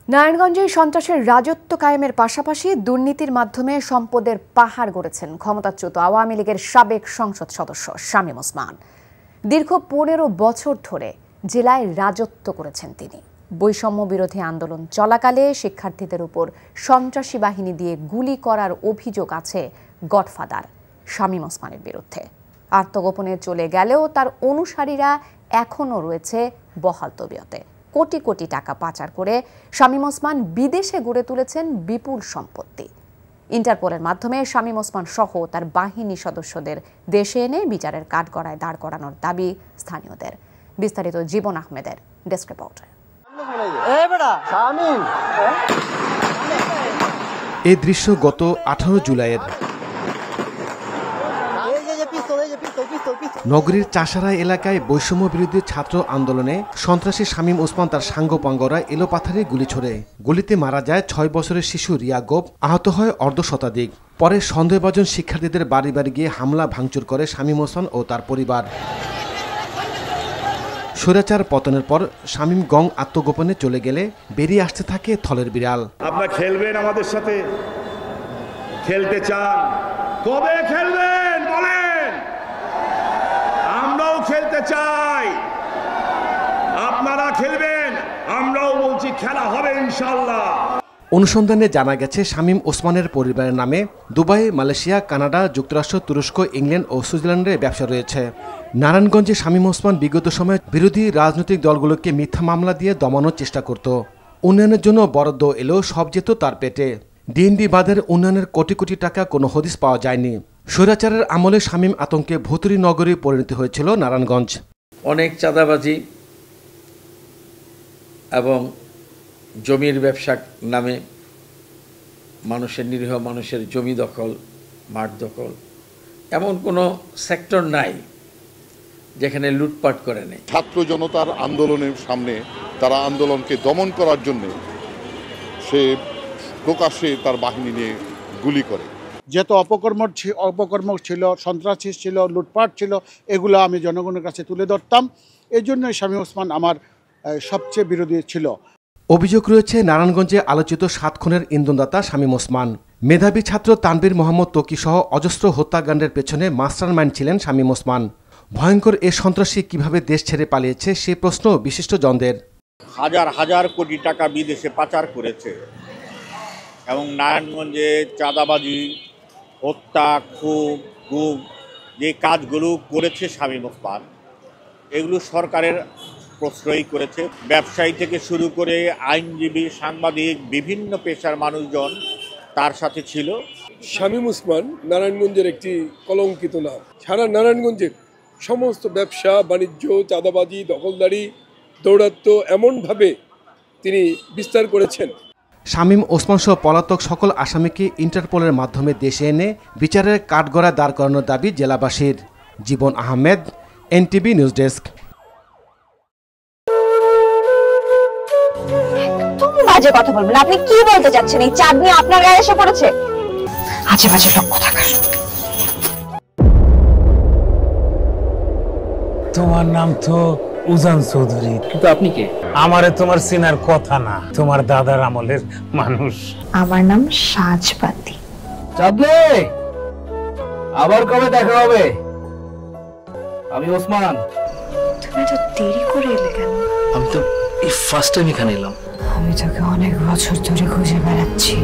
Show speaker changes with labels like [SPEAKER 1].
[SPEAKER 1] নারায়ণগঞ্জে সন্ত্রাসের রাজত্ব কায়েমের পাশাপাশি দুর্নীতির মাধ্যমে সম্পদের পাহাড় গড়েছেন ক্ষমতাচ্যুত আওয়ামী লীগের সাবেক সংসদ সদস্য শামীম ওসমান। দীর্ঘ ১৫ বছর ধরে জেলায় রাজত্ব করেছেন তিনি। বৈষম্য বিরোধী আন্দোলন চলাকালে শিক্ষার্থীদের উপর সন্ত্রাসী বাহিনী দিয়ে গুলি করার অভিযোগ আছে গডফাদার শামীম ওসমানের বিরুদ্ধে। আত্মগোপনে চলে গেলেও তার অনুসারীরা এখনও রয়েছে বহাল তবিয়তে। কোটি কোটি টাকা পাচার করে শামীম ওসমান বিদেশে গড়ে তুলেছেন বিপুল সম্পত্তি। ইন্টারপোলের মাধ্যমে শামীম ওসমান সহ তার বাহিনী সদস্যদের দেশে এনে বিচারের কাঠগড়ায় দাঁড় করানোর দাবি স্থানীয়দের। বিস্তারিত জীবন আহমেদের ডেস্ক রিপোর্টে।
[SPEAKER 2] এই দৃশ্য গত 18 জুলাইয়ের। নগরীর চাষারাই এলাকায় বৈষম্য বিরোধী ছাত্র আন্দোলনে সন্ত্রাসী শামীম ওসমান তার সাঙ্গপাঙ্গরা এলোপাথারে গুলি ছোড়ে। গুলিতে মারা যায় 6 বছরের শিশু রিয়া গোপ, আহত হয় অর্ধশতাধিক। পরে সন্দেহভাজন শিক্ষার্থীদের বাড়ি বাড়ি গিয়ে হামলা ভাঙচুর করে শামীম ওসমান ও তার পরিবার। স্বৈরাচার পতনের পর শামীম গং আত্মগোপনে চলে গেলে বেরিয়ে আসতে থাকে থলের বিড়াল।
[SPEAKER 3] আপনারা খেলবেন আমাদের সাথে? খেলতে চান? কবে খেলবেন বলেন? আমরাও খেলতে চাই, আপনারা খেলবেন, আমরাও বলছি খেলা হবে ইনশাআল্লাহ।
[SPEAKER 2] অনুসন্ধানে জানা গেছে শামীম ওসমানের পরিবারের নামে দুবাই, মালয়েশিয়া, কানাডা, যুক্তরাষ্ট্র, তুরস্ক, ইংল্যান্ড ও সুইজারল্যান্ডে ব্যবসা রয়েছে। নারায়ণগঞ্জে শামীম ওসমান বিগত সময়ে বিরোধী রাজনৈতিক দলগুলোকে মিথ্যা মামলা দিয়ে দমানোর চেষ্টা করত। উন্নয়নের জন্য বরাদ্দ এলেও সব যেত তার পেটে। ডিএনডি বাঁধের উন্নয়নের কোটি কোটি টাকা কোনো হদিস পাওয়া যায়নি। স্বৈরাচারের আমলে শামীম আতঙ্কে ভুতুড়ি নগরী পরিণত হয়েছিল নারায়ণগঞ্জ।
[SPEAKER 4] অনেক চাঁদাবাজি এবং জমির ব্যবসা নামে মানুষের, নিরীহ মানুষের জমি দখল, মাঠ দখল, এমন কোনো সেক্টর নাই যেখানে লুটপাট করে নেই।
[SPEAKER 5] ছাত্র জনতার আন্দোলনের সামনে তারা আন্দোলনকে দমন করার জন্য সে প্রকাশ্যে তার বাহিনী নিয়ে গুলি করে।
[SPEAKER 6] যত অপকর্ম ছিল, সন্ত্রাসী ছিল, লুটপাট ছিল, এগুলো আমি জনগণের কাছে তুলে ধরতাম। এই জন্যই শামীম ওসমান আমার সবচেয়ে বিরোধী ছিল।
[SPEAKER 2] অভিযোগ রয়েছে নারায়ণগঞ্জে আলোচিত 7 খুনের ইন্ধনদাতা শামীম ওসমান। মেধাবী ছাত্র তানবীর মোহাম্মদ ত্বকী সহ অজস্র হত্যাকাণ্ডের পেছনে মাস্টারমাইন্ড ছিলেন শামীম ওসমান। ভয়ঙ্কর এ সন্ত্রাসী কিভাবে দেশ ছেড়ে পালিয়েছে সে প্রশ্ন বিশিষ্টজনদের।
[SPEAKER 7] হাজার হাজার কোটি টাকা বিদেশে পাচার করেছে এবং নারায়ণগঞ্জে চাঁদাবাজি, হত্যা, খুন, গুম যে কাজগুলো করেছে শামীম ওসমান, এগুলো সরকারের প্রশ্রয় করেছে। ব্যবসায়ী থেকে শুরু করে আইনজীবী, সাংবাদিক, বিভিন্ন পেশার মানুষজন তার সাথে ছিল।
[SPEAKER 8] শামীম ওসমান নারায়ণগঞ্জের একটি কলঙ্কিত নাম। সারা নারায়ণগঞ্জের সমস্ত ব্যবসা বাণিজ্য, চাঁদাবাজি, দখলদারি, দৌরাত্ম্য এমনভাবে তিনি বিস্তার করেছেন।
[SPEAKER 2] শামীম ওসমান সহ পলাতক সকল আসামিকে ইন্টারপোলের মাধ্যমে দেশে এনে বিচারের কাঠগড়ায় দাঁড় করানোর দাবি জেলাবাসীর। জীবন আহমেদ, এনটিভি নিউজ ডেস্ক।
[SPEAKER 9] বাজে কথা বলবেন। আপনি কি বলতে চাচ্ছেন? এই চাঁদনি আপনার গায়ে এসে পড়েছে? আজে বাজে লক্ষ্য থাকার।
[SPEAKER 10] তোমার নাম তো উজান চৌধুরী, কিন্তু আপনি কে? আমারে তোমার চেনার কথা না, তোমার দাদার আমলের মানুষ।
[SPEAKER 9] আমার নাম সাজবাতি।
[SPEAKER 11] চাঁদনি, আবার কবে দেখা হবে? আমি ওসমান।
[SPEAKER 9] তুমি তো দেরি করে এলে কেন?
[SPEAKER 11] আমি তো এই ফার্স্ট টাইম এখানে এলাম।
[SPEAKER 9] আমি তোকে অনেক বছর ধরে খুঁজে বেড়াচ্ছি।